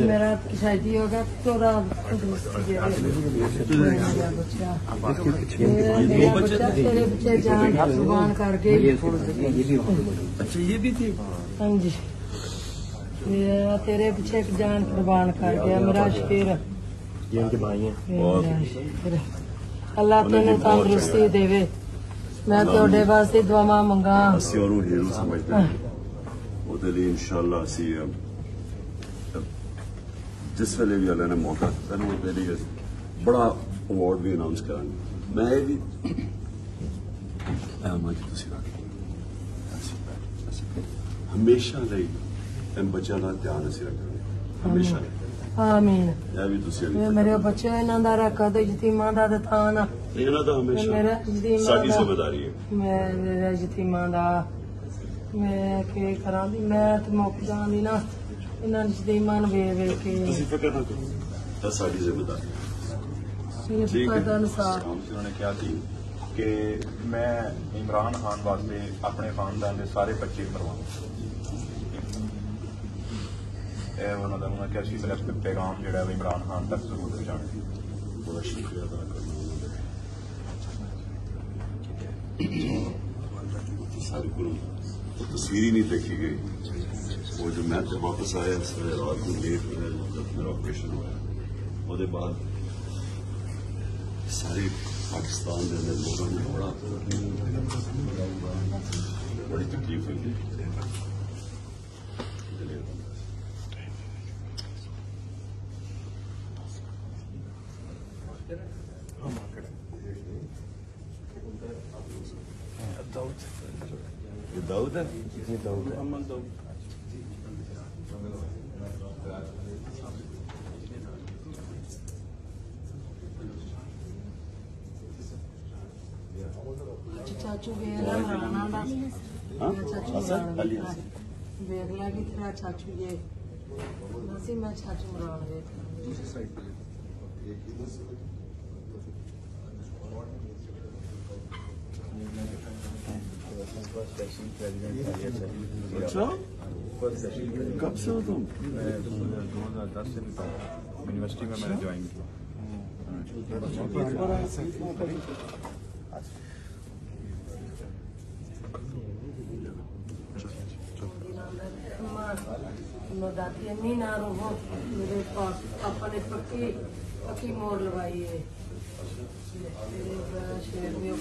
मेरा शादी होगा तो तेरे बच्चे जान कुर्बान करके। अच्छा ये भी थी। हाँ जी, मेरा तेरे पीछे जान कुर्बान कर गया मेरा शेर। ये उनके भाई हैं। अल्लाह तेन तंदुरुस्ती देवे। मैं ਤੁਹਾਡੇ ਵਾਸਤੇ ਦੁਆਵਾਂ ਮੰਗਾ। ਅਸੀਂ ਉਹਨੂੰ ਹੀਰੋ ਸਮਝਦੇ ਹਾਂ। ਉਹਦੇ ਲਈ ਇਨਸ਼ਾਅੱਲਾ ਅਸੀਂ जिस वेले भी अल्लाह ने मौका दिता ना ਉਹਦੇ ਲਈ बड़ा अवार्ड भी अनाउंस करांगे। मैं ये भी अहमा जी तुसीं रख हमेशा ਲਈ ਬੱਚਿਆਂ ਦਾ ਧਿਆਨ ਅਸੀਂ ਰੱਖਾਂਗੇ हमेशा। आमीन। ਇਹ ਵੀ ਤੁਸੀਂ ਮੇਰੇ ਬੱਚੇ ਇਹਨਾਂ ਦਾ ਰੱਖਾ ਤੇ ਯਤੀਮਾਂ ਦਾ ਥਾਂ ਨਾ ਇਹਨਾਂ ਦਾ ਹਮੇਸ਼ਾ ਮੇਰਾ ਯਤੀਮਾਂ ਸਾਡੀ ਜ਼ਿੰਮੇਵਾਰੀ ਹੈ। ਮੈਂ ਮੇਰਾ ਯਤੀਮਾਂ ਦਾ ਮੈਂ ਕੀ ਕਰਾਂ ਦੀ ਮੈਂ ਤੇ ਮੁੱਕ ਜਾਂਦੀ ਨਾ ਇਹਨਾਂ ਯਤੀਮਾਂ ਨੂੰ ਵੇਖ ਕੇ। ਤੁਸੀਂ ਫਿਕਰ ਨਾ ਕਰੋ, ਇਹ ਸਾਡੀ ਜ਼ਿੰਮੇਵਾਰੀ ਹੈ। ठीक है। उन्होंने क्या थी कि मैं इमरान खान वास्ते अपने खानदान के सारे बच्चे करवाऊँ। उन्होंने क्या मेरा पैगाम जो इमरान खान तक जरूर पहुंचाने। बड़ा शुक्रिया अदा करना सारी को तस्वीर ही नहीं देखी गई। वो जो मैं तो वापस आया रात को लेट जब मेरा ऑपरेशन हुआ उसके बाद सारे पाकिस्तान के अंदर लोगों ने बड़ी तकलीफ हुई। ये दाऊद है, ये दाऊद है। मोहम्मद दाऊद। चाचू वेला राणा दा चाचू वेख लिया कि तेरा चाचू ये नसी मैं चाचू मरान वेख अच्छा कब से हो तुम? 2010 से यूनिवर्सिटी में मैंने ज्वाइन किया। दादी अम्मी ना रहो मेरे पास पापा ने पक्की मोर लगाई है। शेर में